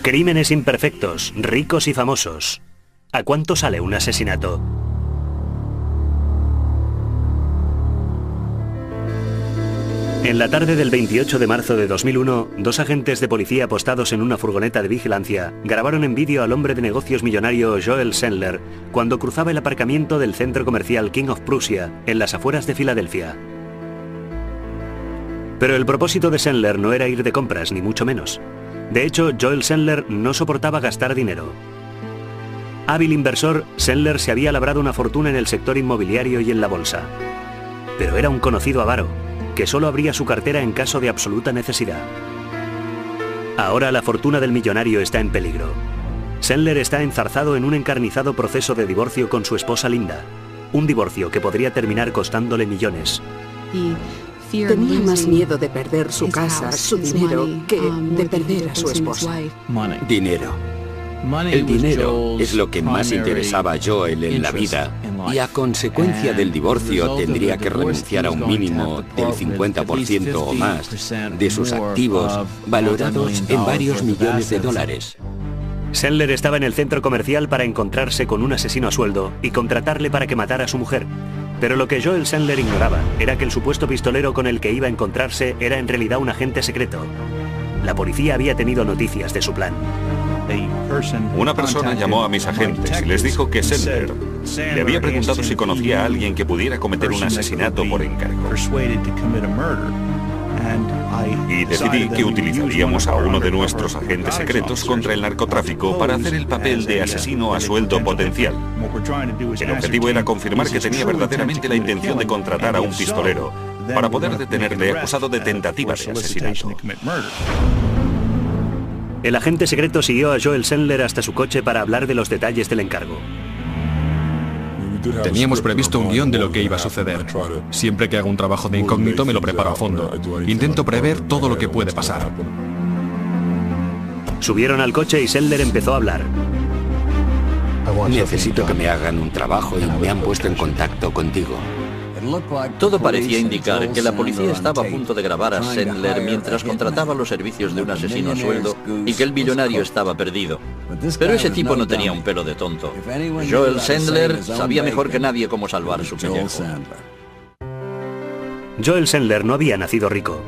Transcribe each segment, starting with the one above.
Crímenes imperfectos, ricos y famosos. ¿A cuánto sale un asesinato? En la tarde del 28 de marzo de 2001, dos agentes de policía apostados en una furgoneta de vigilancia grabaron en vídeo al hombre de negocios millonario Joel Sendler cuando cruzaba el aparcamiento del centro comercial King of Prussia en las afueras de Filadelfia. Pero el propósito de Sendler no era ir de compras, ni mucho menos. De hecho, Joel Sendler no soportaba gastar dinero. Hábil inversor, Sendler se había labrado una fortuna en el sector inmobiliario y en la bolsa. Pero era un conocido avaro, que solo abría su cartera en caso de absoluta necesidad. Ahora la fortuna del millonario está en peligro. Sendler está enzarzado en un encarnizado proceso de divorcio con su esposa Linda. Un divorcio que podría terminar costándole millones. Tenía más miedo de perder su casa, su dinero, que de perder a su esposa. Dinero. El dinero es lo que más interesaba a Joel en la vida, y a consecuencia del divorcio tendría que renunciar a un mínimo del 50% o más de sus activos, valorados en varios millones de dólares. Sendler estaba en el centro comercial para encontrarse con un asesino a sueldo y contratarle para que matara a su mujer. Pero lo que Joel Sendler ignoraba era que el supuesto pistolero con el que iba a encontrarse era en realidad un agente secreto. La policía había tenido noticias de su plan. Una persona llamó a mis agentes y les dijo que Sendler le había preguntado si conocía a alguien que pudiera cometer un asesinato por encargo. Y decidí que utilizaríamos a uno de nuestros agentes secretos contra el narcotráfico para hacer el papel de asesino a sueldo potencial. El objetivo era confirmar que tenía verdaderamente la intención de contratar a un pistolero para poder detenerle acusado de tentativa de asesinato. El agente secreto siguió a Joel Sendler hasta su coche para hablar de los detalles del encargo. Teníamos previsto un guión de lo que iba a suceder. Siempre que hago un trabajo de incógnito me lo preparo a fondo. Intento prever todo lo que puede pasar. Subieron al coche y Sendler empezó a hablar. Necesito que me hagan un trabajo y me han puesto en contacto contigo. Todo parecía indicar que la policía estaba a punto de grabar a Sendler mientras contrataba los servicios de un asesino a sueldo y que el millonario estaba perdido. Pero ese tipo no tenía un pelo de tonto. Joel Sendler sabía mejor que nadie cómo salvar su pellejo. Joel Sendler no había nacido rico.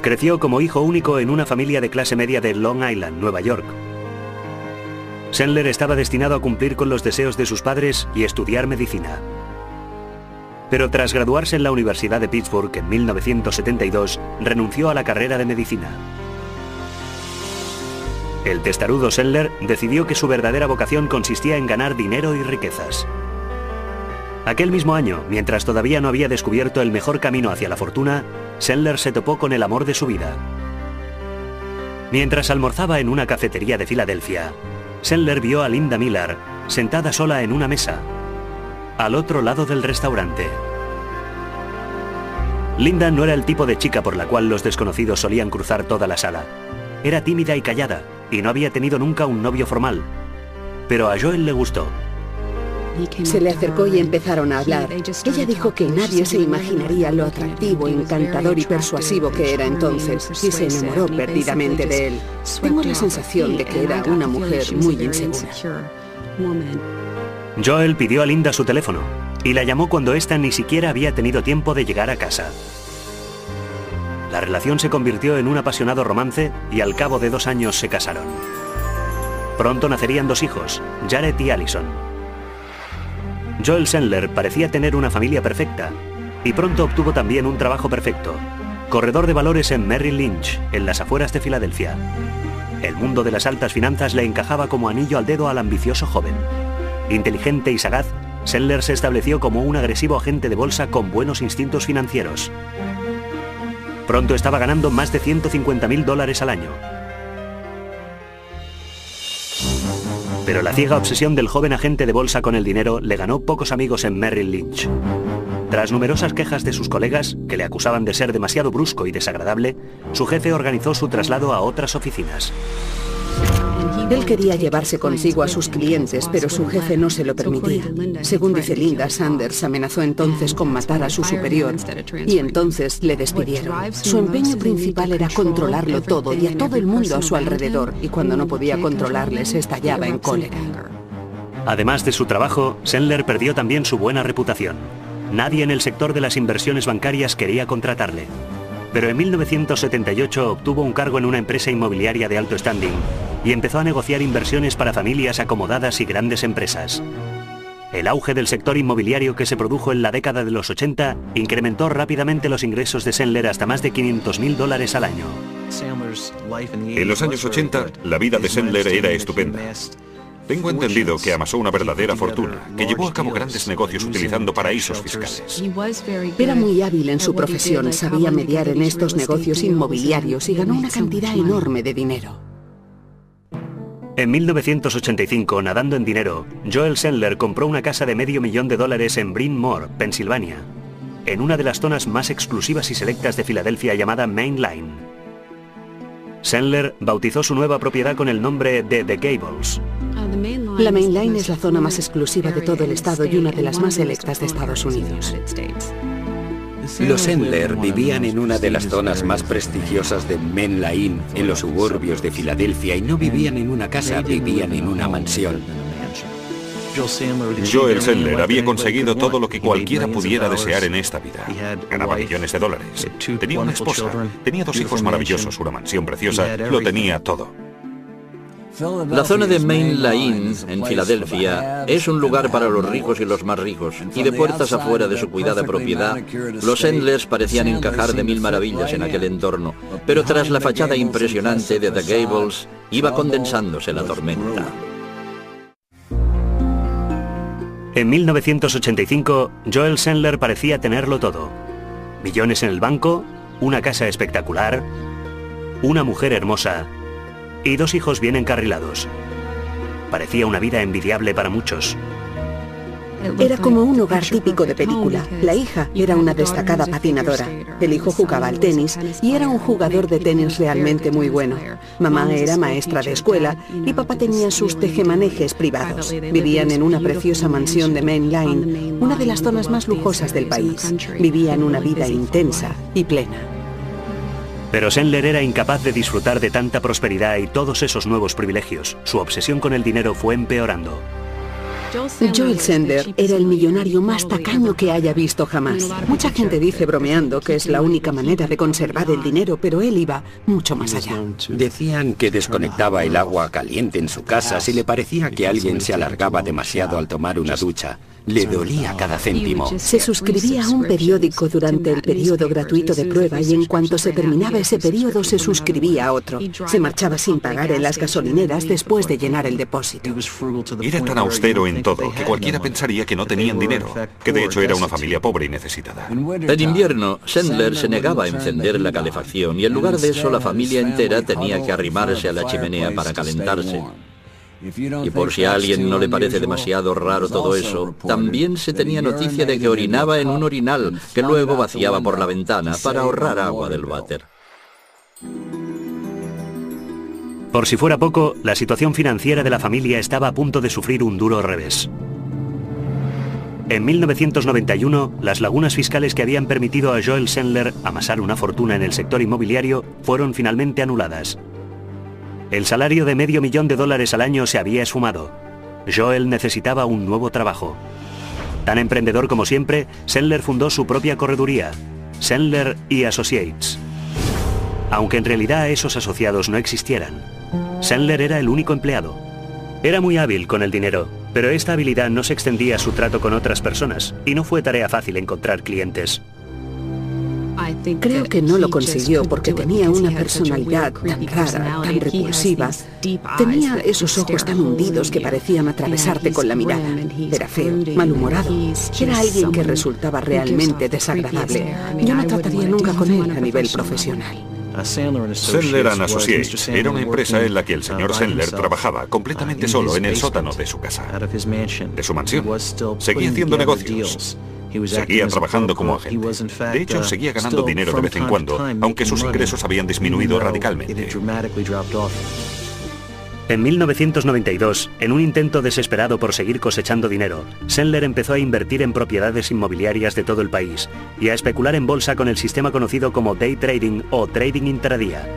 Creció como hijo único en una familia de clase media de Long Island, Nueva York. Sendler estaba destinado a cumplir con los deseos de sus padres y estudiar medicina. Pero tras graduarse en la Universidad de Pittsburgh en 1972, renunció a la carrera de medicina. El testarudo Sendler decidió que su verdadera vocación consistía en ganar dinero y riquezas. Aquel mismo año, mientras todavía no había descubierto el mejor camino hacia la fortuna, Sendler se topó con el amor de su vida. Mientras almorzaba en una cafetería de Filadelfia, Sendler vio a Linda Miller sentada sola en una mesa, al otro lado del restaurante. Linda no era el tipo de chica por la cual los desconocidos solían cruzar toda la sala. Era tímida y callada, y no había tenido nunca un novio formal. Pero a Joel le gustó. Se le acercó y empezaron a hablar. Ella dijo que nadie se imaginaría lo atractivo, encantador y persuasivo que era entonces, y se enamoró perdidamente de él. Tengo la sensación de que era una mujer muy insegura. Joel pidió a Linda su teléfono y la llamó cuando ésta ni siquiera había tenido tiempo de llegar a casa. La relación se convirtió en un apasionado romance y al cabo de 2 años se casaron. Pronto nacerían 2 hijos, Jared y Allison. Joel Sendler parecía tener una familia perfecta y pronto obtuvo también un trabajo perfecto, corredor de valores en Merrill Lynch, en las afueras de Filadelfia. El mundo de las altas finanzas le encajaba como anillo al dedo al ambicioso joven. Inteligente y sagaz, Sendler se estableció como un agresivo agente de bolsa con buenos instintos financieros. Pronto estaba ganando más de $150.000 al año. Pero la ciega obsesión del joven agente de bolsa con el dinero le ganó pocos amigos en Merrill Lynch. Tras numerosas quejas de sus colegas, que le acusaban de ser demasiado brusco y desagradable, su jefe organizó su traslado a otras oficinas. Él quería llevarse consigo a sus clientes, pero su jefe no se lo permitía. Según dice Linda, Sanders amenazó entonces con matar a su superior y entonces le despidieron. Su empeño principal era controlarlo todo y a todo el mundo a su alrededor, y cuando no podía controlarles estallaba en cólera. Además de su trabajo, Sendler perdió también su buena reputación. Nadie en el sector de las inversiones bancarias quería contratarle. Pero en 1978 obtuvo un cargo en una empresa inmobiliaria de alto standing y empezó a negociar inversiones para familias acomodadas y grandes empresas. El auge del sector inmobiliario que se produjo en la década de los 80 incrementó rápidamente los ingresos de Sendler hasta más de $500,000 al año. En los años 80, la vida de Sendler era estupenda. Tengo entendido que amasó una verdadera fortuna, que llevó a cabo grandes negocios utilizando paraísos fiscales. Era muy hábil en su profesión, sabía mediar en estos negocios inmobiliarios y ganó una cantidad enorme de dinero. En 1985, nadando en dinero, Joel Sendler compró una casa de $500,000 en Bryn Mawr, Pensilvania, en una de las zonas más exclusivas y selectas de Filadelfia llamada Main Line. Sendler bautizó su nueva propiedad con el nombre de The Gables. La Main Line es la zona más exclusiva de todo el estado y una de las más selectas de Estados Unidos. Los Sendler vivían en una de las zonas más prestigiosas de Main Line, en los suburbios de Filadelfia, y no vivían en una casa, vivían en una mansión. Joel Sendler había conseguido todo lo que cualquiera pudiera desear en esta vida. Ganaba millones de dólares. Tenía una esposa, tenía 2 hijos maravillosos, una mansión preciosa, lo tenía todo. La zona de Main Line, en Filadelfia, es un lugar para los ricos y los más ricos, y de puertas afuera de su cuidada propiedad, los Sendlers parecían encajar de mil maravillas en aquel entorno, pero tras la fachada impresionante de The Gables, iba condensándose la tormenta. En 1985, Joel Sendler parecía tenerlo todo. Millones en el banco, una casa espectacular, una mujer hermosa y 2 hijos bien encarrilados. Parecía una vida envidiable para muchos. Era como un hogar típico de película. La hija era una destacada patinadora. El hijo jugaba al tenis y era un jugador de tenis realmente muy bueno. Mamá era maestra de escuela y papá tenía sus tejemanejes privados. Vivían en una preciosa mansión de Main Line, una de las zonas más lujosas del país. Vivían una vida intensa y plena. Pero Sendler era incapaz de disfrutar de tanta prosperidad y todos esos nuevos privilegios. Su obsesión con el dinero fue empeorando. Joel Sendler era el millonario más tacaño que haya visto jamás. Mucha gente dice bromeando que es la única manera de conservar el dinero, pero él iba mucho más allá. Decían que desconectaba el agua caliente en su casa si le parecía que alguien se alargaba demasiado al tomar una ducha. Le dolía cada céntimo. Se suscribía a un periódico durante el periodo gratuito de prueba y en cuanto se terminaba ese periodo se suscribía a otro. Se marchaba sin pagar en las gasolineras después de llenar el depósito. Era tan austero en todo que cualquiera pensaría que no tenían dinero, que de hecho era una familia pobre y necesitada. En invierno, Sendler se negaba a encender la calefacción y en lugar de eso la familia entera tenía que arrimarse a la chimenea para calentarse. Y por si a alguien no le parece demasiado raro todo eso, también se tenía noticia de que orinaba en un orinal que luego vaciaba por la ventana para ahorrar agua del váter. Por si fuera poco, la situación financiera de la familia estaba a punto de sufrir un duro revés. En 1991, las lagunas fiscales que habían permitido a Joel Sendler amasar una fortuna en el sector inmobiliario fueron finalmente anuladas. El salario de $500,000 al año se había esfumado. Joel necesitaba un nuevo trabajo. Tan emprendedor como siempre, Sendler fundó su propia correduría, Sendler & Associates. Aunque en realidad esos asociados no existieran, Sendler era el único empleado. Era muy hábil con el dinero, pero esta habilidad no se extendía a su trato con otras personas y no fue tarea fácil encontrar clientes. Creo que no lo consiguió porque tenía una personalidad tan rara, tan repulsiva. Tenía esos ojos tan hundidos que parecían atravesarte con la mirada. Era feo, malhumorado. Era alguien que resultaba realmente desagradable. Yo no trataría nunca con él a nivel profesional. Sendler & Associates era una empresa en la que el señor Sendler trabajaba completamente solo en el sótano de su casa, de su mansión. Seguía haciendo negocios. Seguía trabajando como agente. De hecho, seguía ganando dinero de vez en cuando, aunque sus ingresos habían disminuido radicalmente. En 1992, en un intento desesperado por seguir cosechando dinero, Sendler empezó a invertir en propiedades inmobiliarias de todo el país y a especular en bolsa con el sistema conocido como day trading o trading intradía.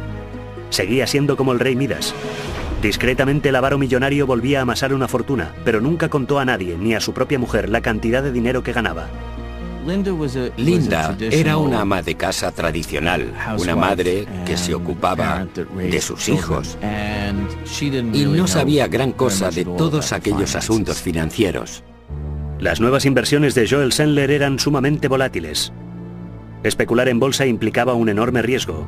Seguía siendo como el rey Midas. Discretamente el avaro millonario volvía a amasar una fortuna, pero nunca contó a nadie, ni a su propia mujer, la cantidad de dinero que ganaba. Linda era una ama de casa tradicional, una madre que se ocupaba de sus hijos y no sabía gran cosa de todos aquellos asuntos financieros. Las nuevas inversiones de Joel Sendler eran sumamente volátiles. Especular en bolsa implicaba un enorme riesgo,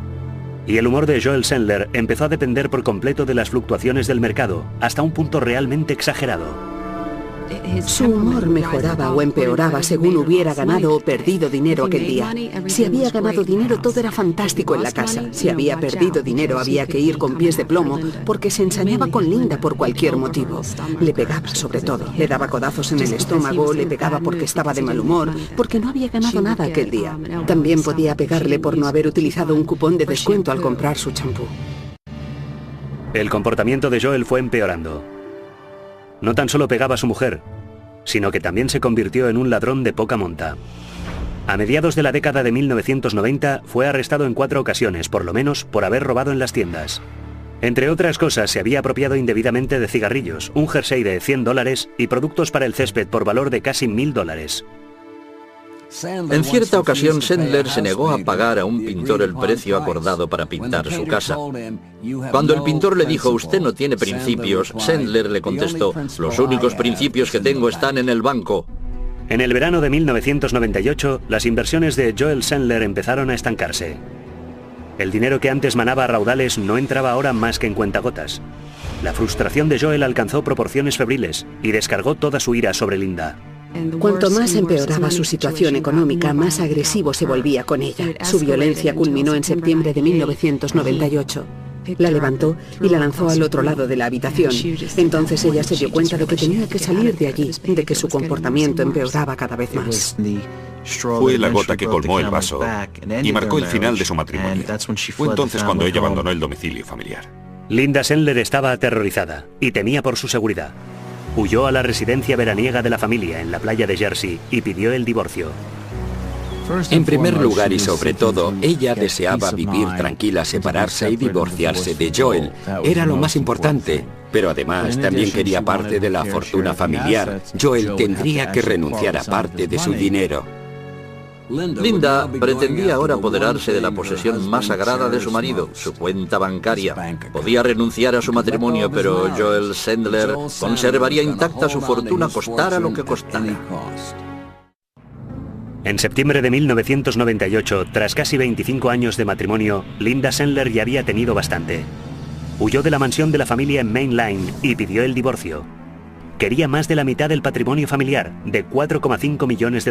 y el humor de Joel Sendler empezó a depender por completo de las fluctuaciones del mercado, hasta un punto realmente exagerado. Su humor mejoraba o empeoraba según hubiera ganado o perdido dinero aquel día. Si había ganado dinero, todo era fantástico en la casa. Si había perdido dinero, había que ir con pies de plomo porque se ensañaba con Linda por cualquier motivo. Le pegaba sobre todo, le daba codazos en el estómago, le pegaba porque estaba de mal humor, porque no había ganado nada aquel día. También podía pegarle por no haber utilizado un cupón de descuento al comprar su champú. El comportamiento de Joel fue empeorando. No tan solo pegaba a su mujer, sino que también se convirtió en un ladrón de poca monta. A mediados de la década de 1990 fue arrestado en 4 ocasiones, por lo menos, por haber robado en las tiendas. Entre otras cosas, se había apropiado indebidamente de cigarrillos, un jersey de $100 y productos para el césped por valor de casi $1000. En cierta ocasión, Sendler se negó a pagar a un pintor el precio acordado para pintar su casa. Cuando el pintor le dijo, "Usted no tiene principios", Sendler le contestó, "Los únicos principios que tengo están en el banco". En el verano de 1998, las inversiones de Joel Sendler empezaron a estancarse. El dinero que antes manaba a raudales no entraba ahora más que en cuentagotas. La frustración de Joel alcanzó proporciones febriles y descargó toda su ira sobre Linda. Cuanto más empeoraba su situación económica, más agresivo se volvía con ella. Su violencia culminó en septiembre de 1998. La levantó y la lanzó al otro lado de la habitación. Entonces ella se dio cuenta de que tenía que salir de allí, de que su comportamiento empeoraba cada vez más. Fue la gota que colmó el vaso y marcó el final de su matrimonio. Fue entonces cuando ella abandonó el domicilio familiar. Linda Sendler estaba aterrorizada y temía por su seguridad. Huyó a la residencia veraniega de la familia en la playa de Jersey y pidió el divorcio. En primer lugar y sobre todo, ella deseaba vivir tranquila, separarse y divorciarse de Joel. Era lo más importante, pero además también quería parte de la fortuna familiar. Joel tendría que renunciar a parte de su dinero. Linda pretendía ahora apoderarse de la posesión más sagrada de su marido, su cuenta bancaria. Podía renunciar a su matrimonio, pero Joel Sendler conservaría intacta su fortuna, costara lo que costara. En septiembre de 1998, tras casi 25 años de matrimonio, Linda Sendler ya había tenido bastante. Huyó de la mansión de la familia en Main Line y pidió el divorcio. Quería más de la mitad del patrimonio familiar, de $4,5 millones.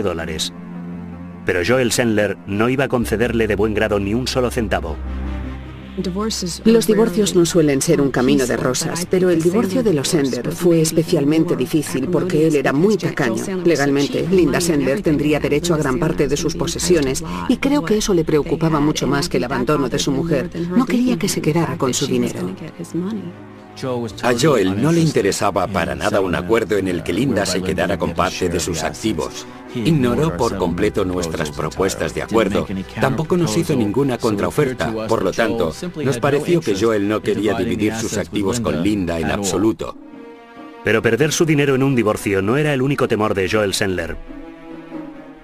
Pero Joel Sendler no iba a concederle de buen grado ni un solo centavo. Los divorcios no suelen ser un camino de rosas, pero el divorcio de los Sendler fue especialmente difícil porque él era muy tacaño. Legalmente, Linda Sendler tendría derecho a gran parte de sus posesiones y creo que eso le preocupaba mucho más que el abandono de su mujer. No quería que se quedara con su dinero. A Joel no le interesaba para nada un acuerdo en el que Linda se quedara con parte de sus activos. Ignoró por completo nuestras propuestas de acuerdo. Tampoco nos hizo ninguna contraoferta. Por lo tanto, nos pareció que Joel no quería dividir sus activos con Linda en absoluto. Pero perder su dinero en un divorcio no era el único temor de Joel Sendler.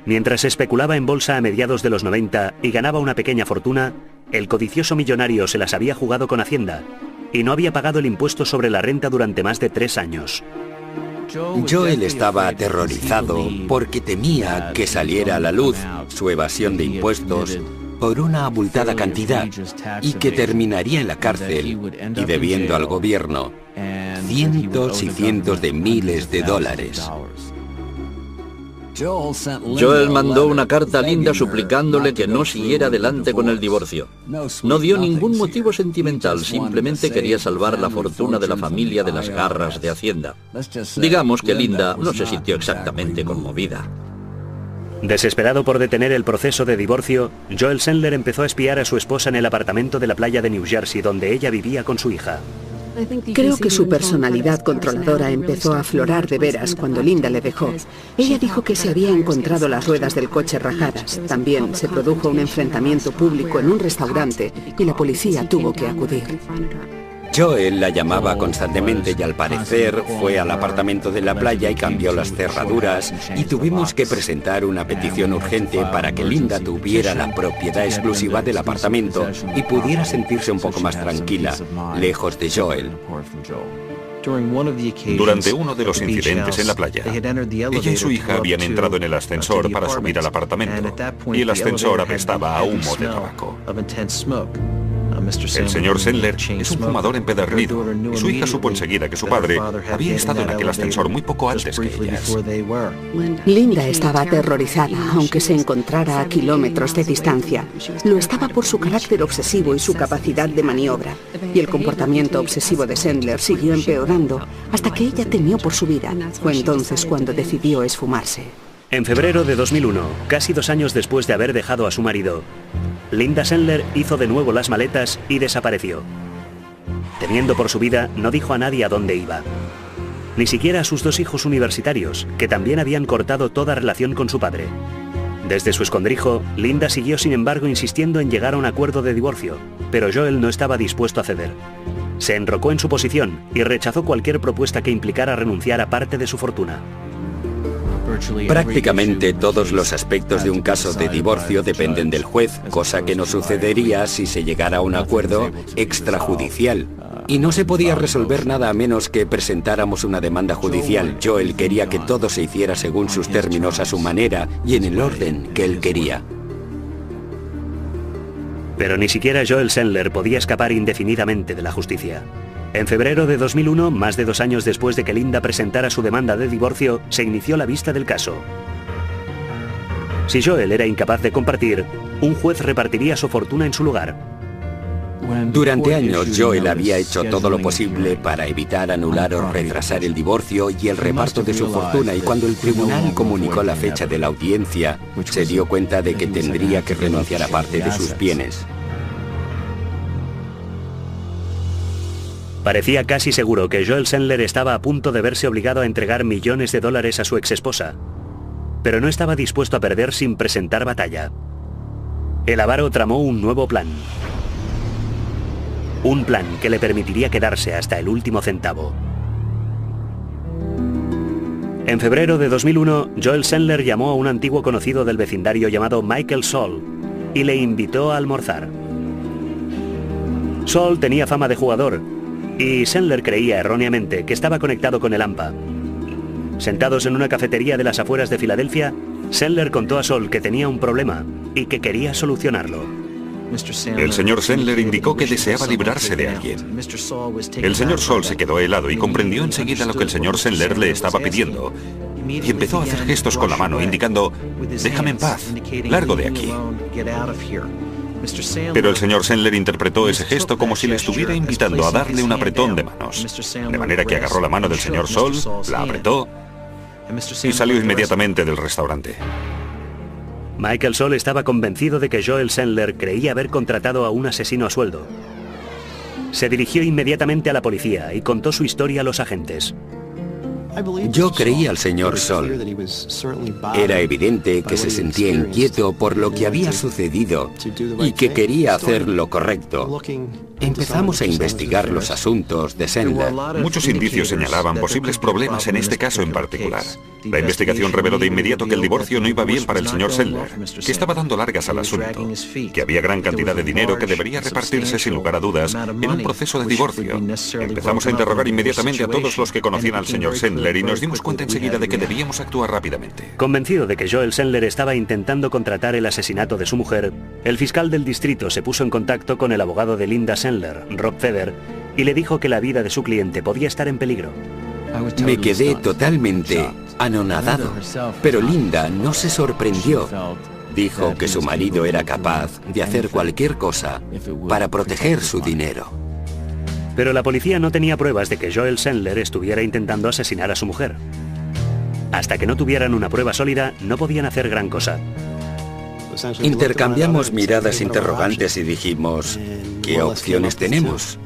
Mientras especulaba en bolsa a mediados de los 90 y ganaba una pequeña fortuna, el codicioso millonario se las había jugado con Hacienda y no había pagado el impuesto sobre la renta durante más de 3 años. Joel estaba aterrorizado porque temía que saliera a la luz su evasión de impuestos por una abultada cantidad y que terminaría en la cárcel y debiendo al gobierno cientos y cientos de miles de dólares. Joel mandó una carta a Linda suplicándole que no siguiera adelante con el divorcio. No dio ningún motivo sentimental, simplemente quería salvar la fortuna de la familia de las garras de Hacienda. Digamos que Linda no se sintió exactamente conmovida. Desesperado por detener el proceso de divorcio, Joel Sendler empezó a espiar a su esposa en el apartamento de la playa de New Jersey donde ella vivía con su hija. Creo que su personalidad controladora empezó a aflorar de veras cuando Linda le dejó. Ella dijo que se había encontrado las ruedas del coche rajadas. También se produjo un enfrentamiento público en un restaurante y la policía tuvo que acudir. Joel la llamaba constantemente y al parecer fue al apartamento de la playa y cambió las cerraduras y tuvimos que presentar una petición urgente para que Linda tuviera la propiedad exclusiva del apartamento y pudiera sentirse un poco más tranquila, lejos de Joel. Durante uno de los incidentes en la playa, ella y su hija habían entrado en el ascensor para subir al apartamento y el ascensor apestaba a humo de tabaco. El señor Sendler es un fumador empedernido y su hija supo enseguida que su padre había estado en aquel ascensor muy poco antes que ellas. Linda estaba aterrorizada, aunque se encontrara a kilómetros de distancia. Lo estaba por su carácter obsesivo y su capacidad de maniobra. Y el comportamiento obsesivo de Sendler siguió empeorando hasta que ella temió por su vida. Fue entonces cuando decidió esfumarse. En febrero de 2001, casi 2 años después de haber dejado a su marido, Linda Sendler hizo de nuevo las maletas y desapareció. Temiendo por su vida, no dijo a nadie a dónde iba. Ni siquiera a sus 2 hijos universitarios, que también habían cortado toda relación con su padre. Desde su escondrijo, Linda siguió sin embargo insistiendo en llegar a un acuerdo de divorcio, pero Joel no estaba dispuesto a ceder. Se enrocó en su posición y rechazó cualquier propuesta que implicara renunciar a parte de su fortuna. Prácticamente todos los aspectos de un caso de divorcio dependen del juez, cosa que no sucedería si se llegara a un acuerdo extrajudicial. Y no se podía resolver nada a menos que presentáramos una demanda judicial. Joel quería que todo se hiciera según sus términos, a su manera y en el orden que él quería. Pero ni siquiera Joel Sendler podía escapar indefinidamente de la justicia. En febrero de 2001, más de 2 años después de que Linda presentara su demanda de divorcio, se inició la vista del caso. Si Joel era incapaz de compartir, un juez repartiría su fortuna en su lugar. Durante años, Joel había hecho todo lo posible para evitar, anular o retrasar el divorcio y el reparto de su fortuna, y cuando el tribunal comunicó la fecha de la audiencia, se dio cuenta de que tendría que renunciar a parte de sus bienes. Parecía casi seguro que Joel Sendler estaba a punto de verse obligado a entregar millones de dólares a su exesposa, pero no estaba dispuesto a perder sin presentar batalla. El avaro tramó un nuevo plan. Un plan que le permitiría quedarse hasta el último centavo. En febrero de 2001, Joel Sendler llamó a un antiguo conocido del vecindario llamado Michael Saul y le invitó a almorzar. Saul tenía fama de jugador, y Sendler creía erróneamente que estaba conectado con el AMPA. Sentados en una cafetería de las afueras de Filadelfia, Sendler contó a Saul que tenía un problema y que quería solucionarlo. El señor Sendler indicó que deseaba librarse de alguien. El señor Saul se quedó helado y comprendió enseguida lo que el señor Sendler le estaba pidiendo. Y empezó a hacer gestos con la mano, indicando, «Déjame en paz, largo de aquí». Pero el señor Sendler interpretó ese gesto como si le estuviera invitando a darle un apretón de manos. De manera que agarró la mano del señor Saul, la apretó y salió inmediatamente del restaurante. Michael Saul estaba convencido de que Joel Sendler creía haber contratado a un asesino a sueldo. Se dirigió inmediatamente a la policía y contó su historia a los agentes. Yo creía al señor Saul. Era evidente que se sentía inquieto por lo que había sucedido y que quería hacer lo correcto. Empezamos a investigar los asuntos de Sendler. Muchos indicios señalaban posibles problemas en este caso en particular. La investigación reveló de inmediato que el divorcio no iba bien para el señor Sendler, que estaba dando largas al asunto, que había gran cantidad de dinero que debería repartirse sin lugar a dudas en un proceso de divorcio. Empezamos a interrogar inmediatamente a todos los que conocían al señor Sendler y nos dimos cuenta enseguida de que debíamos actuar rápidamente. Convencido de que Joel Sendler estaba intentando contratar el asesinato de su mujer, el fiscal del distrito se puso en contacto con el abogado de Linda Sendler, Rob Feder, y le dijo que la vida de su cliente podía estar en peligro. Me quedé totalmente anonadado, pero Linda no se sorprendió. Dijo que su marido era capaz de hacer cualquier cosa para proteger su dinero. Pero la policía no tenía pruebas de que Joel Sendler estuviera intentando asesinar a su mujer. Hasta que no tuvieran una prueba sólida, no podían hacer gran cosa. Intercambiamos miradas interrogantes y dijimos, ¿qué opciones tenemos?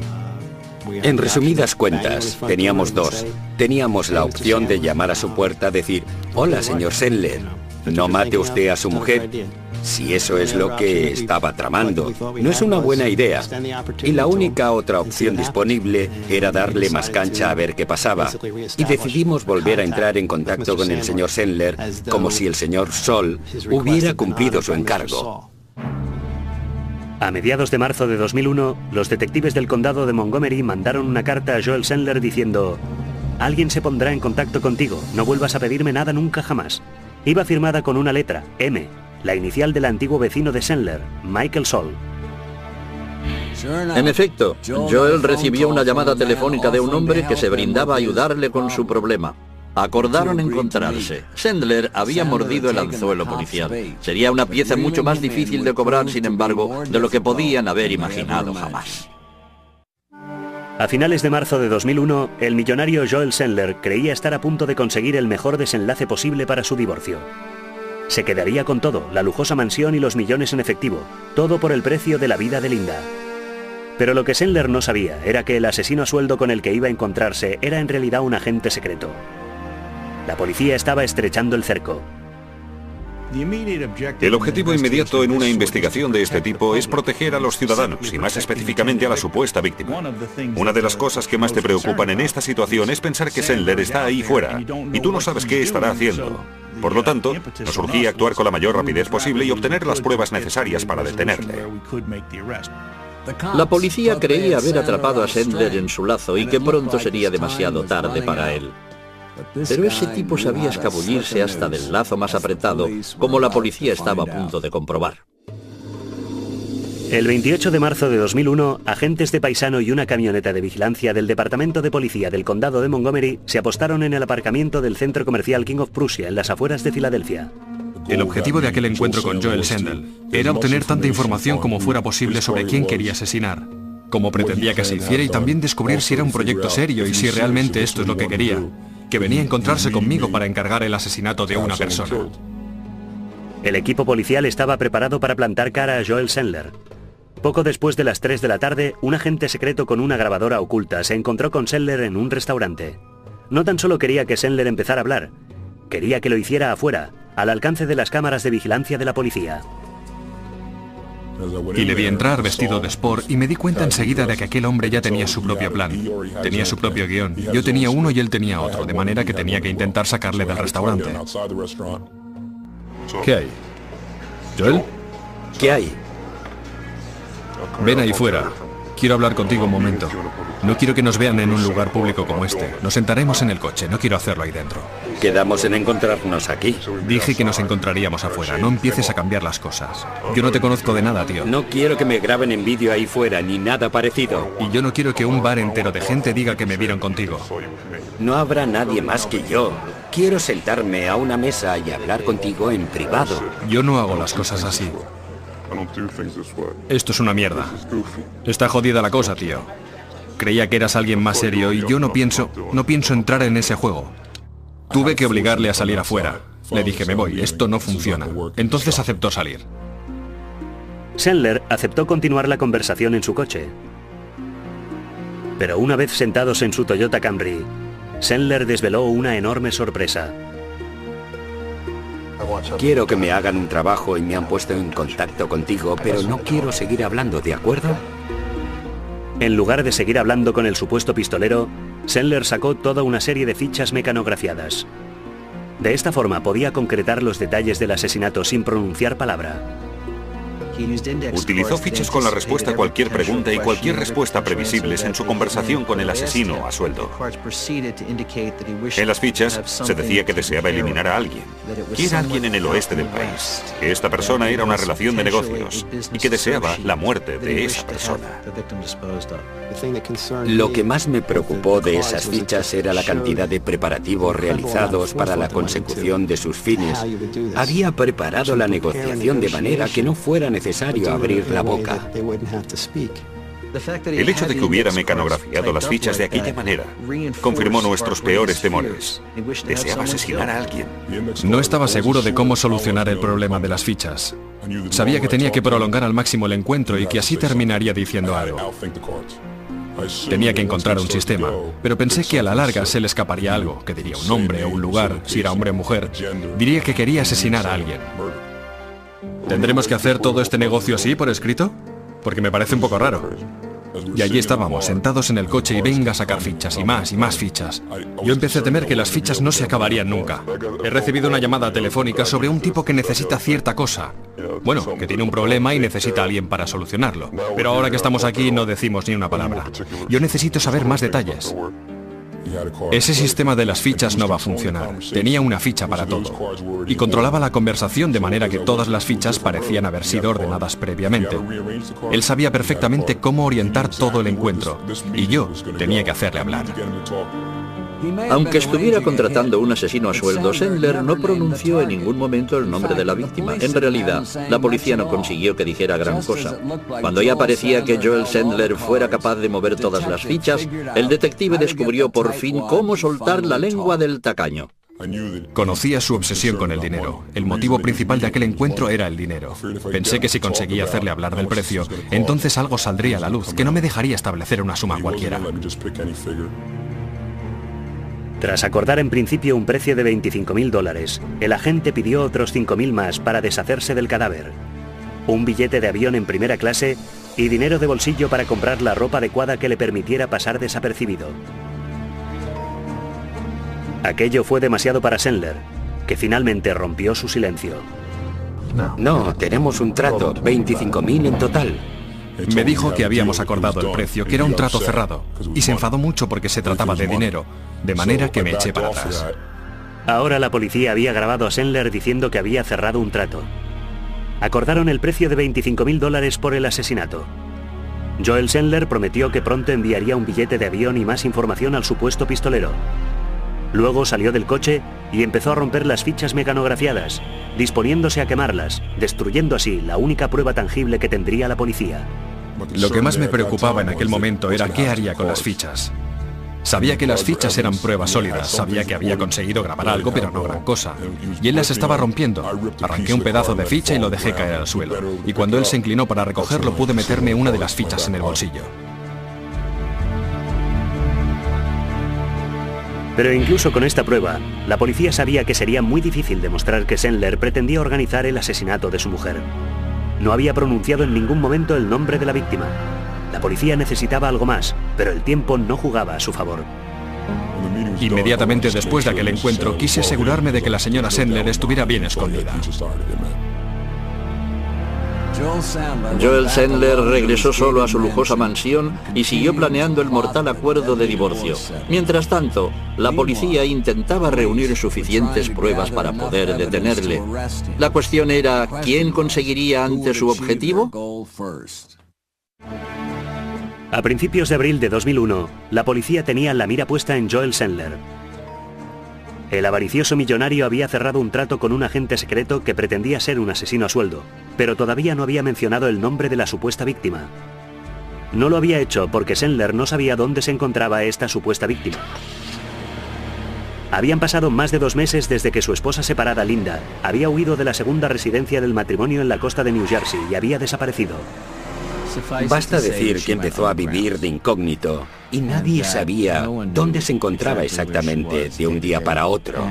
En resumidas cuentas, teníamos dos. Teníamos la opción de llamar a su puerta, decir: hola, señor Sendler, no mate usted a su mujer. Si eso es lo que estaba tramando, no es una buena idea. Y la única otra opción disponible era darle más cancha a ver qué pasaba. Y decidimos volver a entrar en contacto con el señor Sendler como si el señor Sol hubiera cumplido su encargo. A mediados de marzo de 2001, los detectives del condado de Montgomery mandaron una carta a Joel Sendler diciendo: alguien se pondrá en contacto contigo, no vuelvas a pedirme nada nunca jamás. Iba firmada con una letra, M, la inicial del antiguo vecino de Sendler, Michael Sol. En efecto, Joel recibió una llamada telefónica de un hombre que se brindaba a ayudarle con su problema. Acordaron encontrarse. Sendler había mordido el anzuelo policial. Sería una pieza mucho más difícil de cobrar, sin embargo, de lo que podían haber imaginado jamás. A finales de marzo de 2001, el millonario Joel Sendler creía estar a punto de conseguir el mejor desenlace posible para su divorcio. Se quedaría con todo, la lujosa mansión y los millones en efectivo, todo por el precio de la vida de Linda. Pero lo que Sendler no sabía era que el asesino a sueldo con el que iba a encontrarse era en realidad un agente secreto. La policía estaba estrechando el cerco. El objetivo inmediato en una investigación de este tipo es proteger a los ciudadanos y más específicamente a la supuesta víctima. Una de las cosas que más te preocupan en esta situación es pensar que Sendler está ahí fuera y tú no sabes qué estará haciendo. Por lo tanto, nos urgía actuar con la mayor rapidez posible y obtener las pruebas necesarias para detenerle. La policía creía haber atrapado a Sendler en su lazo y que pronto sería demasiado tarde para él. Pero ese tipo sabía escabullirse hasta del lazo más apretado, como la policía estaba a punto de comprobar. El 28 de marzo de 2001, agentes de Paisano y una camioneta de vigilancia del Departamento de Policía del Condado de Montgomery se apostaron en el aparcamiento del centro comercial King of Prussia, en las afueras de Filadelfia. El objetivo de aquel encuentro con Joel Sendler era obtener tanta información como fuera posible sobre quién quería asesinar, cómo pretendía que se hiciera y también descubrir si era un proyecto serio y si realmente esto es lo que quería, que venía a encontrarse conmigo para encargar el asesinato de una persona. El equipo policial estaba preparado para plantar cara a Joel Sendler. Poco después de las 3 de la tarde, un agente secreto con una grabadora oculta se encontró con Sendler en un restaurante. No tan solo quería que Sendler empezara a hablar, quería que lo hiciera afuera, al alcance de las cámaras de vigilancia de la policía. Y le vi entrar vestido de sport y me di cuenta enseguida de que aquel hombre ya tenía su propio plan. Tenía su propio guión. Yo tenía uno y él tenía otro, de manera que tenía que intentar sacarle del restaurante. ¿Qué hay? ¿Joel? ¿Qué hay? Ven ahí fuera. Quiero hablar contigo un momento. No quiero que nos vean en un lugar público como este. Nos sentaremos en el coche, no quiero hacerlo ahí dentro. Quedamos en encontrarnos aquí. Dije que nos encontraríamos afuera, no empieces a cambiar las cosas. Yo no te conozco de nada, tío. No quiero que me graben en vídeo ahí fuera, ni nada parecido. Y yo no quiero que un bar entero de gente diga que me vieron contigo. No habrá nadie más que yo. Quiero sentarme a una mesa y hablar contigo en privado. Yo no hago las cosas así. Esto es una mierda. Está jodida la cosa, tío. Creía que eras alguien más serio y yo no pienso entrar en ese juego. Tuve que obligarle a salir afuera. Le dije, me voy, esto no funciona. Entonces aceptó salir. Sendler aceptó continuar la conversación en su coche. Pero una vez sentados en su Toyota Camry, Sendler desveló una enorme sorpresa. Quiero que me hagan un trabajo y me han puesto en contacto contigo, pero no quiero seguir hablando, ¿de acuerdo? En lugar de seguir hablando con el supuesto pistolero, Sendler sacó toda una serie de fichas mecanografiadas. De esta forma podía concretar los detalles del asesinato sin pronunciar palabra. Utilizó fichas con la respuesta a cualquier pregunta y cualquier respuesta previsibles en su conversación con el asesino a sueldo. En las fichas se decía que deseaba eliminar a alguien, que era alguien en el oeste del país, que esta persona era una relación de negocios y que deseaba la muerte de esa persona. Lo que más me preocupó de esas fichas era la cantidad de preparativos realizados para la consecución de sus fines. Había preparado la negociación de manera que no fuera necesario abrir la boca. El hecho de que hubiera mecanografiado las fichas de aquella manera confirmó nuestros peores temores. Deseaba asesinar a alguien. No estaba seguro de cómo solucionar el problema de las fichas. Sabía que tenía que prolongar al máximo el encuentro y que así terminaría diciendo algo. Tenía que encontrar un sistema, pero pensé que a la larga se le escaparía algo, que diría un nombre o un lugar, si era hombre o mujer. Diría que quería asesinar a alguien. ¿Tendremos que hacer todo este negocio así, por escrito? Porque me parece un poco raro. Y allí estábamos, sentados en el coche y venga a sacar fichas, y más fichas. Yo empecé a temer que las fichas no se acabarían nunca. He recibido una llamada telefónica sobre un tipo que necesita cierta cosa. Bueno, que tiene un problema y necesita a alguien para solucionarlo. Pero ahora que estamos aquí no decimos ni una palabra. Yo necesito saber más detalles. Ese sistema de las fichas no va a funcionar. Tenía una ficha para todo. Y controlaba la conversación de manera que todas las fichas parecían haber sido ordenadas previamente. Él sabía perfectamente cómo orientar todo el encuentro. Y yo tenía que hacerle hablar. Aunque estuviera contratando un asesino a sueldo, Sandler no pronunció en ningún momento el nombre de la víctima. En realidad, la policía no consiguió que dijera gran cosa. Cuando ya parecía que Joel Sandler fuera capaz de mover todas las fichas, el detective descubrió por fin cómo soltar la lengua del tacaño. Conocía su obsesión con el dinero. El motivo principal de aquel encuentro era el dinero. Pensé que si conseguía hacerle hablar del precio, entonces algo saldría a la luz, que no me dejaría establecer una suma cualquiera. Tras acordar en principio un precio de $25.000, el agente pidió otros 5.000 más para deshacerse del cadáver. Un billete de avión en primera clase y dinero de bolsillo para comprar la ropa adecuada que le permitiera pasar desapercibido. Aquello fue demasiado para Sandler, que finalmente rompió su silencio. No, tenemos un trato, 25.000 en total. Me dijo que habíamos acordado el precio, que era un trato cerrado, y se enfadó mucho porque se trataba de dinero, de manera que me eché para atrás. Ahora la policía había grabado a Sandler diciendo que había cerrado un trato. Acordaron el precio de $25.000 por el asesinato. Joel Sandler prometió que pronto enviaría un billete de avión y más información al supuesto pistolero. Luego salió del coche y empezó a romper las fichas mecanografiadas, disponiéndose a quemarlas, destruyendo así la única prueba tangible que tendría la policía. Lo que más me preocupaba en aquel momento era qué haría con las fichas. Sabía que las fichas eran pruebas sólidas, sabía que había conseguido grabar algo, pero no gran cosa. Y él las estaba rompiendo. Arranqué un pedazo de ficha y lo dejé caer al suelo. Y cuando él se inclinó para recogerlo, pude meterme una de las fichas en el bolsillo. Pero incluso con esta prueba, la policía sabía que sería muy difícil demostrar que Sandler pretendía organizar el asesinato de su mujer. No había pronunciado en ningún momento el nombre de la víctima. La policía necesitaba algo más, pero el tiempo no jugaba a su favor. Inmediatamente después de aquel encuentro, quise asegurarme de que la señora Sandler estuviera bien escondida. Joel Sandler regresó solo a su lujosa mansión y siguió planeando el mortal acuerdo de divorcio. Mientras tanto, la policía intentaba reunir suficientes pruebas para poder detenerle. La cuestión era, ¿quién conseguiría antes su objetivo? A principios de abril de 2001, la policía tenía la mira puesta en Joel Sandler. El avaricioso millonario había cerrado un trato con un agente secreto que pretendía ser un asesino a sueldo, pero todavía no había mencionado el nombre de la supuesta víctima. No lo había hecho porque Sandler no sabía dónde se encontraba esta supuesta víctima. Habían pasado más de 2 meses desde que su esposa separada, Linda, había huido de la segunda residencia del matrimonio en la costa de New Jersey y había desaparecido. Basta decir que empezó a vivir de incógnito y nadie sabía dónde se encontraba exactamente de un día para otro.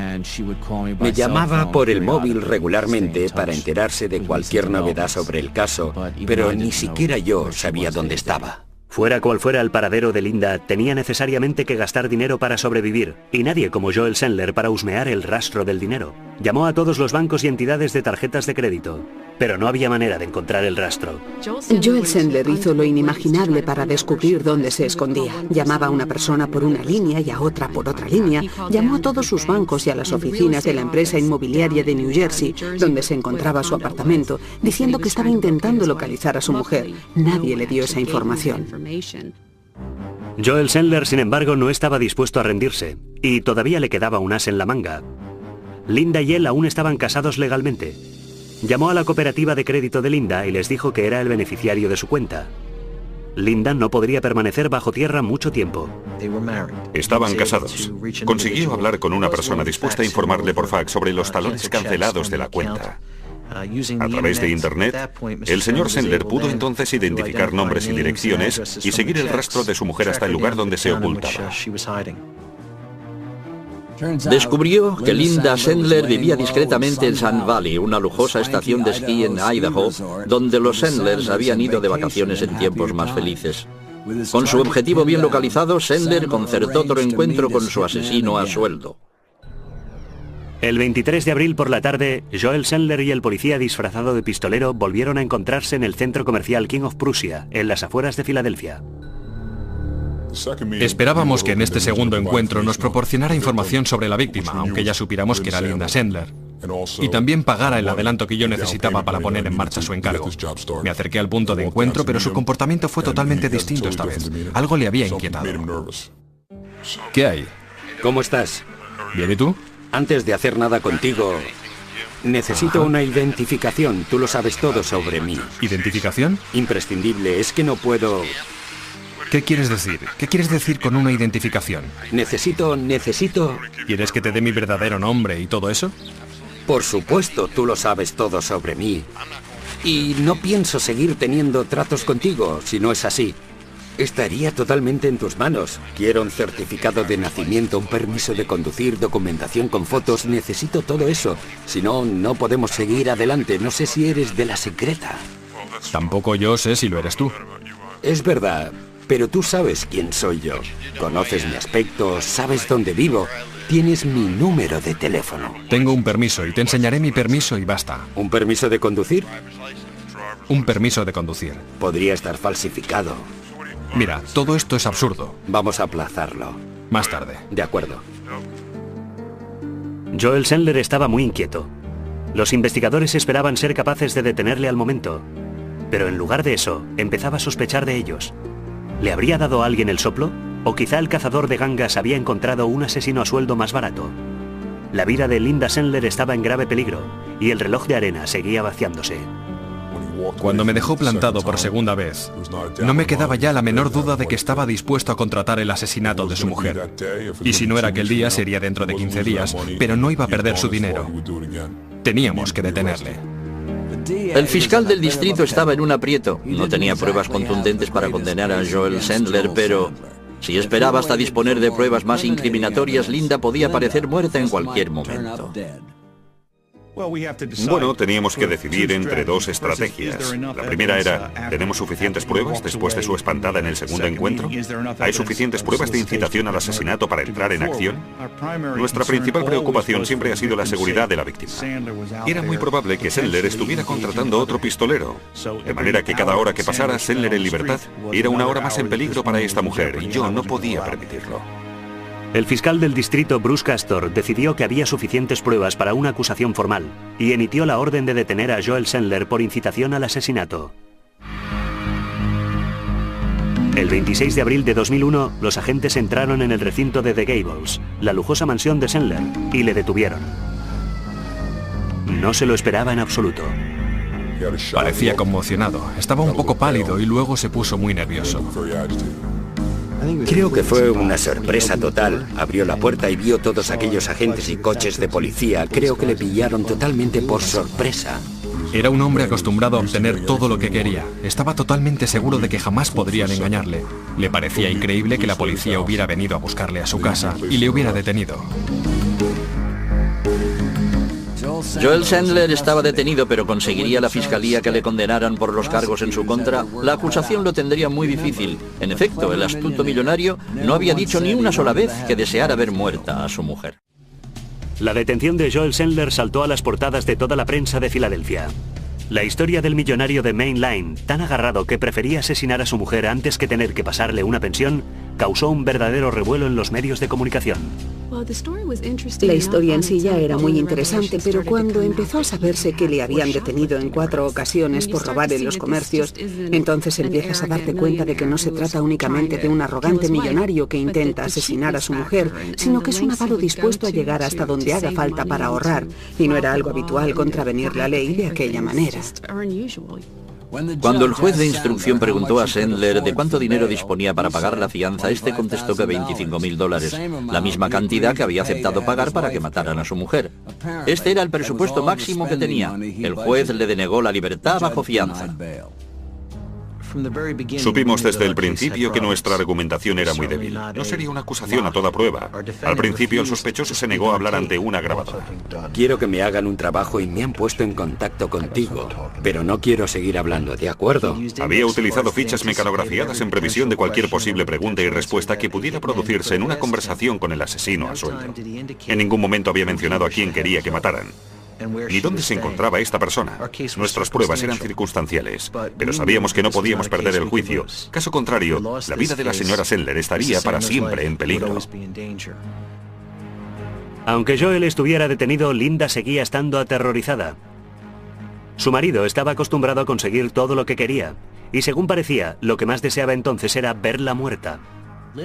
Me llamaba por el móvil regularmente para enterarse de cualquier novedad sobre el caso, pero ni siquiera yo sabía dónde estaba. Fuera cual fuera el paradero de Linda, tenía necesariamente que gastar dinero para sobrevivir, y nadie como Joel Sandler para husmear el rastro del dinero. Llamó a todos los bancos y entidades de tarjetas de crédito, pero no había manera de encontrar el rastro. Joel Sandler hizo lo inimaginable para descubrir dónde se escondía. Llamaba a una persona por una línea y a otra por otra línea. Llamó a todos sus bancos y a las oficinas de la empresa inmobiliaria de New Jersey, donde se encontraba su apartamento, diciendo que estaba intentando localizar a su mujer. Nadie le dio esa información. Joel Sandler, sin embargo, no estaba dispuesto a rendirse, y todavía le quedaba un as en la manga. Linda y él aún estaban casados legalmente. Llamó a la cooperativa de crédito de Linda y les dijo que era el beneficiario de su cuenta. Linda no podría permanecer bajo tierra mucho tiempo. Estaban casados. Consiguió hablar con una persona dispuesta a informarle por fax sobre los talones cancelados de la cuenta. A través de Internet, el señor Sendler pudo entonces identificar nombres y direcciones y seguir el rastro de su mujer hasta el lugar donde se ocultaba. Descubrió que Linda Sendler vivía discretamente en Sun Valley, una lujosa estación de esquí en Idaho, donde los Sendlers habían ido de vacaciones en tiempos más felices. Con su objetivo bien localizado, Sendler concertó otro encuentro con su asesino a sueldo. El 23 de abril por la tarde, Joel Sendler y el policía disfrazado de pistolero volvieron a encontrarse en el centro comercial King of Prussia, en las afueras de Filadelfia. Esperábamos que en este segundo encuentro nos proporcionara información sobre la víctima, aunque ya supiéramos que era Linda Sendler. Y también pagara el adelanto que yo necesitaba para poner en marcha su encargo. Me acerqué al punto de encuentro, pero su comportamiento fue totalmente distinto esta vez. Algo le había inquietado. ¿Qué hay? ¿Cómo estás? ¿Bien y tú? Antes de hacer nada contigo, necesito una identificación. Tú lo sabes todo sobre mí. ¿Identificación? Imprescindible, es que no puedo... ¿Qué quieres decir? ¿Qué quieres decir con una identificación? Necesito... ¿Quieres que te dé mi verdadero nombre y todo eso? Por supuesto, tú lo sabes todo sobre mí. Y no pienso seguir teniendo tratos contigo, si no es así. Estaría totalmente en tus manos. Quiero un certificado de nacimiento, un permiso de conducir, documentación con fotos. Necesito todo eso. Si no, no podemos seguir adelante. No sé si eres de la secreta. Tampoco yo sé si lo eres tú. Es verdad, pero tú sabes quién soy yo. Conoces mi aspecto, sabes dónde vivo. Tienes mi número de teléfono. Tengo un permiso y te enseñaré mi permiso y basta. ¿Un permiso de conducir? Un permiso de conducir. Podría estar falsificado. Mira, todo esto es absurdo. Vamos a aplazarlo. Más tarde. De acuerdo. Joel Sendler estaba muy inquieto. Los investigadores esperaban ser capaces de detenerle al momento, pero en lugar de eso, empezaba a sospechar de ellos. ¿Le habría dado a alguien el soplo? ¿O quizá el cazador de gangas había encontrado un asesino a sueldo más barato? La vida de Linda Sendler estaba en grave peligro, y el reloj de arena seguía vaciándose. Cuando me dejó plantado por segunda vez, no me quedaba ya la menor duda de que estaba dispuesto a contratar el asesinato de su mujer. Y si no era aquel día, sería dentro de 15 días, pero no iba a perder su dinero. Teníamos que detenerle. El fiscal del distrito estaba en un aprieto. No tenía pruebas contundentes para condenar a Joel Sendler, pero si esperaba hasta disponer de pruebas más incriminatorias, Linda podía parecer muerta en cualquier momento. Bueno, teníamos que decidir entre dos estrategias. La primera era, ¿tenemos suficientes pruebas después de su espantada en el segundo encuentro? ¿Hay suficientes pruebas de incitación al asesinato para entrar en acción? Nuestra principal preocupación siempre ha sido la seguridad de la víctima. Era muy probable que Sendler estuviera contratando otro pistolero, de manera que cada hora que pasara Sendler en libertad era una hora más en peligro para esta mujer, y yo no podía permitirlo. El fiscal del distrito, Bruce Castor, decidió que había suficientes pruebas para una acusación formal y emitió la orden de detener a Joel Sendler por incitación al asesinato. El 26 de abril de 2001, los agentes entraron en el recinto de The Gables, la lujosa mansión de Sendler, y le detuvieron. No se lo esperaba en absoluto. Parecía conmocionado, estaba un poco pálido y luego se puso muy nervioso. Creo que fue una sorpresa total. Abrió la puerta y vio todos aquellos agentes y coches de policía. Creo que le pillaron totalmente por sorpresa. Era un hombre acostumbrado a obtener todo lo que quería. Estaba totalmente seguro de que jamás podrían engañarle. Le parecía increíble que la policía hubiera venido a buscarle a su casa y le hubiera detenido. Joel Sendler estaba detenido, pero ¿conseguiría la fiscalía que le condenaran por los cargos en su contra? La acusación lo tendría muy difícil. En efecto, el astuto millonario no había dicho ni una sola vez que deseara ver muerta a su mujer. La detención de Joel Sendler saltó a las portadas de toda la prensa de Filadelfia. La historia del millonario de Main Line, tan agarrado que prefería asesinar a su mujer antes que tener que pasarle una pensión, causó un verdadero revuelo en los medios de comunicación. La historia en sí ya era muy interesante, pero cuando empezó a saberse que le habían detenido en 4 ocasiones por robar en los comercios, entonces empiezas a darte cuenta de que no se trata únicamente de un arrogante millonario que intenta asesinar a su mujer, sino que es un avaro dispuesto a llegar hasta donde haga falta para ahorrar, y no era algo habitual contravenir la ley de aquella manera. Cuando el juez de instrucción preguntó a Sandler de cuánto dinero disponía para pagar la fianza, este contestó que $25.000, la misma cantidad que había aceptado pagar para que mataran a su mujer. Este era el presupuesto máximo que tenía. El juez le denegó la libertad bajo fianza. Supimos desde el principio que nuestra argumentación era muy débil. No sería una acusación a toda prueba. Al principio el sospechoso se negó a hablar ante una grabadora. Quiero que me hagan un trabajo y me han puesto en contacto contigo, pero no quiero seguir hablando, ¿de acuerdo? Había utilizado fichas mecanografiadas en previsión de cualquier posible pregunta y respuesta que pudiera producirse en una conversación con el asesino a sueldo. En ningún momento había mencionado a quién quería que mataran, ni dónde se encontraba esta persona. Nuestras pruebas eran circunstanciales, pero sabíamos que no podíamos perder el juicio. Caso contrario, la vida de la señora Sandler estaría para siempre en peligro. Aunque Joel estuviera detenido, Linda seguía estando aterrorizada. Su marido estaba acostumbrado a conseguir todo lo que quería, y según parecía, lo que más deseaba entonces era verla muerta.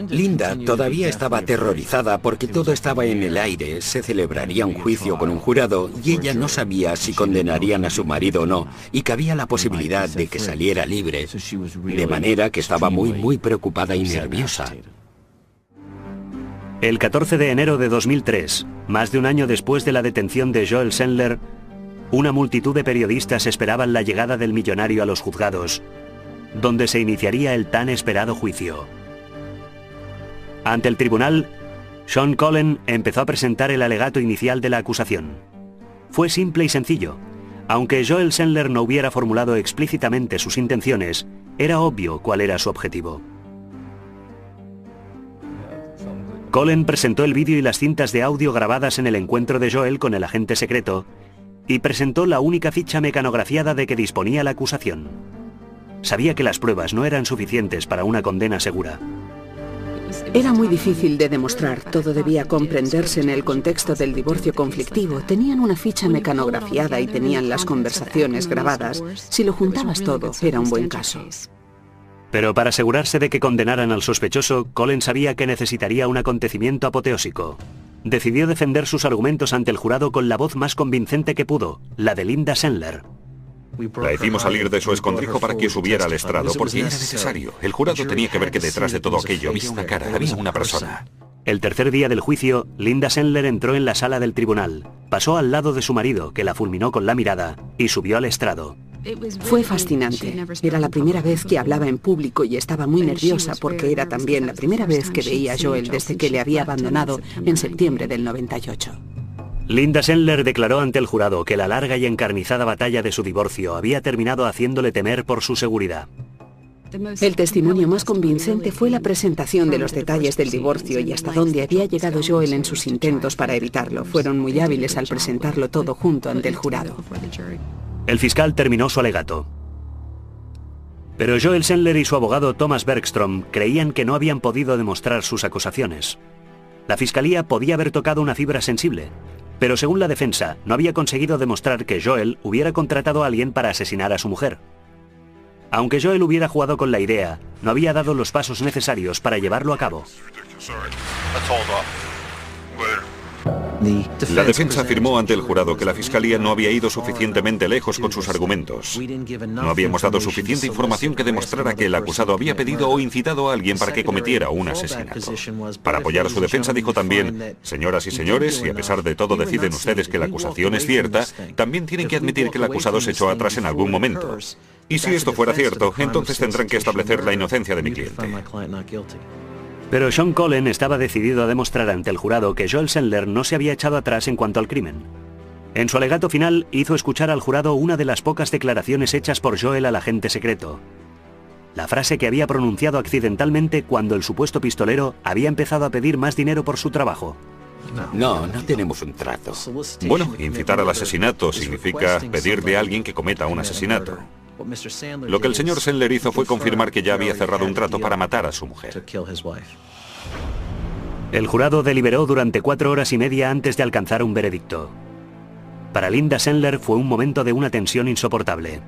Linda todavía estaba aterrorizada porque todo estaba en el aire. Se celebraría un juicio con un jurado y ella no sabía si condenarían a su marido o no, y cabía la posibilidad de que saliera libre, de manera que estaba muy preocupada y nerviosa. El 14 de enero de 2003, más de un año después de la detención de Joel Sandler, una multitud de periodistas esperaban la llegada del millonario a los juzgados, donde se iniciaría el tan esperado juicio. Ante el tribunal, Sean Cullen empezó a presentar el alegato inicial de la acusación. Fue simple y sencillo. Aunque Joel Sandler no hubiera formulado explícitamente sus intenciones, era obvio cuál era su objetivo. Cullen presentó el vídeo y las cintas de audio grabadas en el encuentro de Joel con el agente secreto y presentó la única ficha mecanografiada de que disponía la acusación. Sabía que las pruebas no eran suficientes para una condena segura. Era muy difícil de demostrar, todo debía comprenderse en el contexto del divorcio conflictivo. Tenían una ficha mecanografiada y tenían las conversaciones grabadas. Si lo juntabas todo, era un buen caso. Pero para asegurarse de que condenaran al sospechoso, Cullen sabía que necesitaría un acontecimiento apoteósico. Decidió defender sus argumentos ante el jurado con la voz más convincente que pudo, la de Linda Sandler. La hicimos salir de su escondrijo para que subiera al estrado, porque era necesario. El jurado tenía que ver que detrás de todo aquello había una cara, había una persona. El tercer día del juicio, Linda Sandler entró en la sala del tribunal, pasó al lado de su marido, que la fulminó con la mirada, y subió al estrado. Fue fascinante. Era la primera vez que hablaba en público y estaba muy nerviosa porque era también la primera vez que veía a Joel desde que le había abandonado en septiembre del 98. Linda Sandler declaró ante el jurado que la larga y encarnizada batalla de su divorcio había terminado haciéndole temer por su seguridad. El testimonio más convincente fue la presentación de los detalles del divorcio y hasta dónde había llegado Joel en sus intentos para evitarlo. Fueron muy hábiles al presentarlo todo junto ante el jurado. El fiscal terminó su alegato. Pero Joel Sandler y su abogado Thomas Bergstrom creían que no habían podido demostrar sus acusaciones. La fiscalía podía haber tocado una fibra sensible, pero según la defensa, no había conseguido demostrar que Joel hubiera contratado a alguien para asesinar a su mujer. Aunque Joel hubiera jugado con la idea, no había dado los pasos necesarios para llevarlo a cabo. La defensa afirmó ante el jurado que la fiscalía no había ido suficientemente lejos con sus argumentos. No habíamos dado suficiente información que demostrara que el acusado había pedido o incitado a alguien para que cometiera un asesinato. Para apoyar su defensa dijo también: señoras y señores, si a pesar de todo deciden ustedes que la acusación es cierta, también tienen que admitir que el acusado se echó atrás en algún momento. Y si esto fuera cierto, entonces tendrán que establecer la inocencia de mi cliente. Pero Sean Cullen estaba decidido a demostrar ante el jurado que Joel Sandler no se había echado atrás en cuanto al crimen. En su alegato final hizo escuchar al jurado una de las pocas declaraciones hechas por Joel al agente secreto. La frase que había pronunciado accidentalmente cuando el supuesto pistolero había empezado a pedir más dinero por su trabajo. No tenemos un trato. Bueno, incitar al asesinato significa pedirle a alguien que cometa un asesinato. Lo que el señor Sandler hizo fue confirmar que ya había cerrado un trato para matar a su mujer. El jurado deliberó durante 4 horas y media antes de alcanzar un veredicto. Para Linda Sandler fue un momento de una tensión insoportable.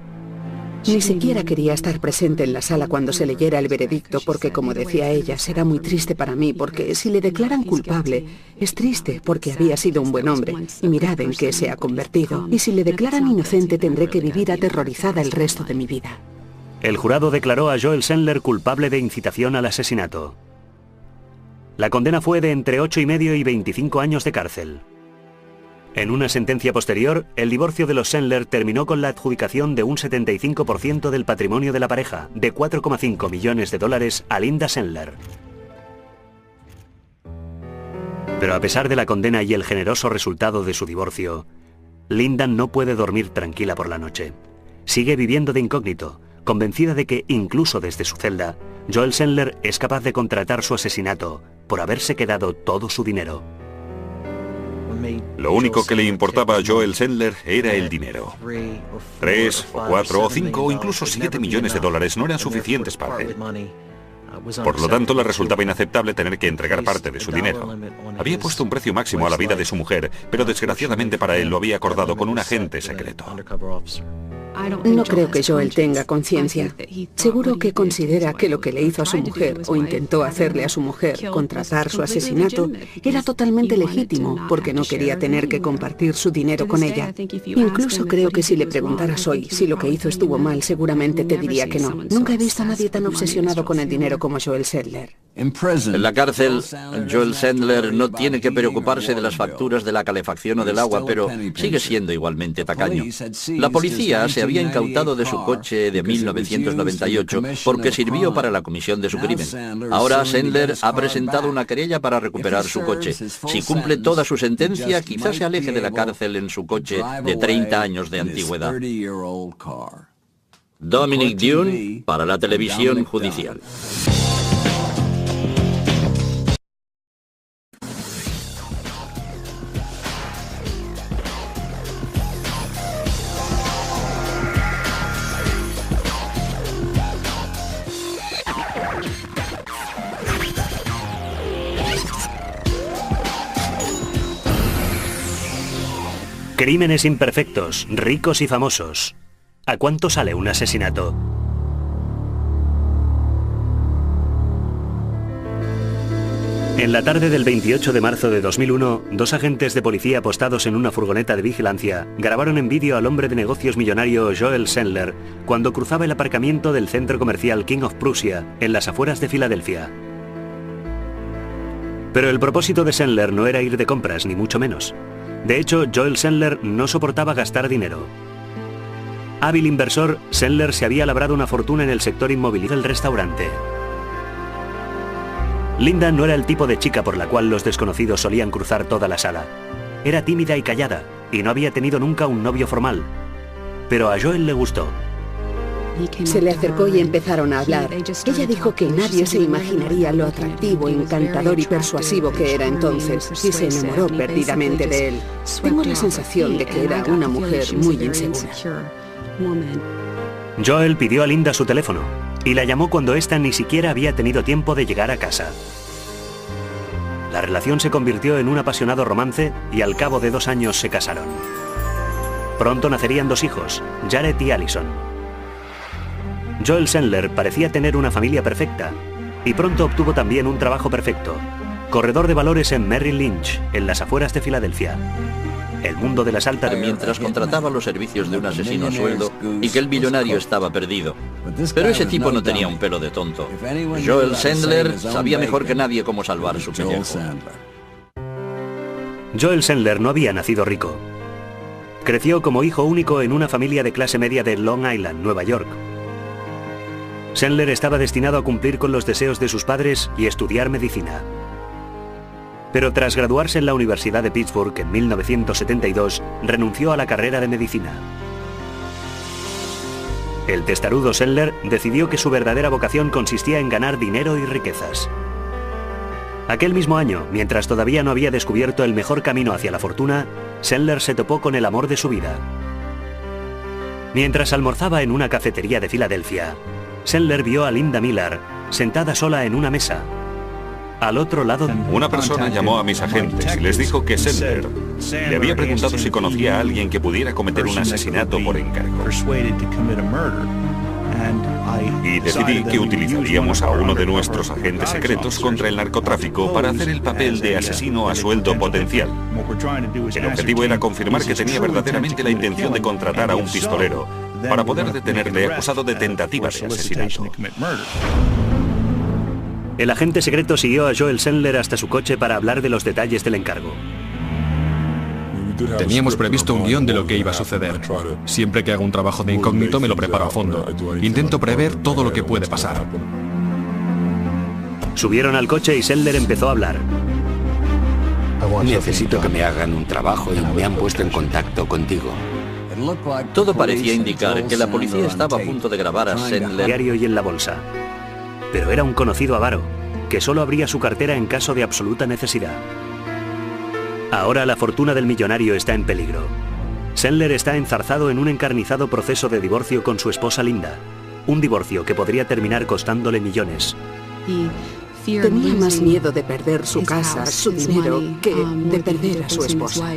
Ni siquiera quería estar presente en la sala cuando se leyera el veredicto porque, como decía ella, será muy triste para mí porque si le declaran culpable, es triste porque había sido un buen hombre y mirad en qué se ha convertido. Y si le declaran inocente tendré que vivir aterrorizada el resto de mi vida. El jurado declaró a Joel Sendler culpable de incitación al asesinato. La condena fue de entre 8,5 y 25 años de cárcel. En una sentencia posterior, el divorcio de los Sendler terminó con la adjudicación de un 75% del patrimonio de la pareja, de $4,5 millones a Linda Sendler. Pero a pesar de la condena y el generoso resultado de su divorcio, Linda no puede dormir tranquila por la noche. Sigue viviendo de incógnito, convencida de que, incluso desde su celda, Joel Sendler es capaz de contratar su asesinato por haberse quedado todo su dinero. Lo único que le importaba a Joel Sendler era el dinero. 3 o 4 o 5 o incluso 7 millones de dólares no eran suficientes para él. Por lo tanto, le resultaba inaceptable tener que entregar parte de su dinero. Había puesto un precio máximo a la vida de su mujer, pero desgraciadamente para él lo había acordado con un agente secreto. No creo que Joel tenga conciencia. Seguro que considera que lo que le hizo a su mujer, o intentó hacerle a su mujer, contratar su asesinato, era totalmente legítimo, porque no quería tener que compartir su dinero con ella. Incluso creo que si le preguntaras hoy si lo que hizo estuvo mal, seguramente te diría que no. Nunca he visto a nadie tan obsesionado con el dinero como Joel Sendler. En la cárcel, Joel Sendler no tiene que preocuparse de las facturas de la calefacción o del agua, pero sigue siendo igualmente tacaño. La policía se había incautado de su coche de 1998 porque sirvió para la comisión de su crimen. Ahora Sendler ha presentado una querella para recuperar su coche. Si cumple toda su sentencia, quizás se aleje de la cárcel en su coche de 30 años de antigüedad. Dominic Dunne para la televisión judicial. Crímenes imperfectos, ricos y famosos. ¿A cuánto sale un asesinato? En la tarde del 28 de marzo de 2001, dos agentes de policía apostados en una furgoneta de vigilancia grabaron en vídeo al hombre de negocios millonario Joel Sendler cuando cruzaba el aparcamiento del centro comercial King of Prussia, en las afueras de Filadelfia. Pero el propósito de Sendler no era ir de compras, ni mucho menos. De hecho, Joel Sendler no soportaba gastar dinero. Hábil inversor, Sendler se había labrado una fortuna en el sector inmobiliario del restaurante. Linda no era el tipo de chica por la cual los desconocidos solían cruzar toda la sala. Era tímida y callada, y no había tenido nunca un novio formal. Pero a Joel le gustó. Se le acercó y empezaron a hablar. Ella dijo que nadie se imaginaría lo atractivo, encantador y persuasivo que era entonces, y se enamoró perdidamente de él. Tengo la sensación de que era una mujer muy insegura. Joel pidió a Linda su teléfono, y la llamó cuando ésta ni siquiera había tenido tiempo de llegar a casa. La relación se convirtió en un apasionado romance, y al cabo de 2 años se casaron. Pronto nacerían 2 hijos, Jared y Allison. Joel Sendler parecía tener una familia perfecta, y pronto obtuvo también un trabajo perfecto, corredor de valores en Merrill Lynch, en las afueras de Filadelfia. El mundo de las altas... Mientras contrataba los servicios de un asesino a sueldo y que el millonario estaba perdido. Pero ese tipo no tenía un pelo de tonto. Joel Sendler sabía mejor que nadie cómo salvar su pellejo. Joel Sendler no había nacido rico. Creció como hijo único en una familia de clase media de Long Island, Nueva York. Sendler estaba destinado a cumplir con los deseos de sus padres y estudiar medicina. Pero tras graduarse en la Universidad de Pittsburgh en 1972, renunció a la carrera de medicina. El testarudo Sendler decidió que su verdadera vocación consistía en ganar dinero y riquezas. Aquel mismo año, mientras todavía no había descubierto el mejor camino hacia la fortuna, Sendler se topó con el amor de su vida. Mientras almorzaba en una cafetería de Filadelfia, Sendler vio a Linda Miller sentada sola en una mesa. Al otro lado... Una persona llamó a mis agentes y les dijo que Sendler le había preguntado si conocía a alguien que pudiera cometer un asesinato por encargo. Y decidí que utilizaríamos a uno de nuestros agentes secretos contra el narcotráfico para hacer el papel de asesino a sueldo potencial. El objetivo era confirmar que tenía verdaderamente la intención de contratar a un pistolero, para poder detenerle acusado de tentativa de asesinato. El agente secreto siguió a Joel Sendler hasta su coche para hablar de los detalles del encargo. Teníamos previsto un guión de lo que iba a suceder. Siempre que hago un trabajo de incógnito me lo preparo a fondo. Intento prever todo lo que puede pasar. Subieron al coche y Sendler empezó a hablar. Necesito que me hagan un trabajo y me han puesto en contacto contigo. Todo parecía indicar que la policía estaba a punto de grabar a Sendler. Diario y en la bolsa. Pero era un conocido avaro, que solo abría su cartera en caso de absoluta necesidad. Ahora la fortuna del millonario está en peligro. Sendler está enzarzado en un encarnizado proceso de divorcio con su esposa Linda. Un divorcio que podría terminar costándole millones. Tenía más miedo de perder su casa, su dinero, que de perder a su esposa.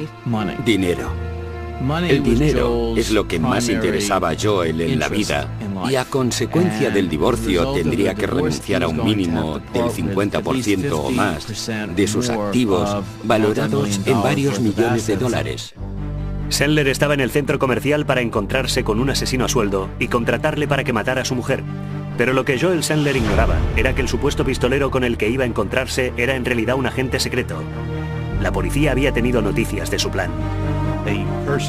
Dinero. El dinero es lo que más interesaba a Joel en la vida, y a consecuencia del divorcio tendría que renunciar a un mínimo del 50% o más de sus activos, valorados en varios millones de dólares. Sendler estaba en el centro comercial para encontrarse con un asesino a sueldo y contratarle para que matara a su mujer. Pero lo que Joel Sendler ignoraba era que el supuesto pistolero con el que iba a encontrarse era en realidad un agente secreto. La policía había tenido noticias de su plan.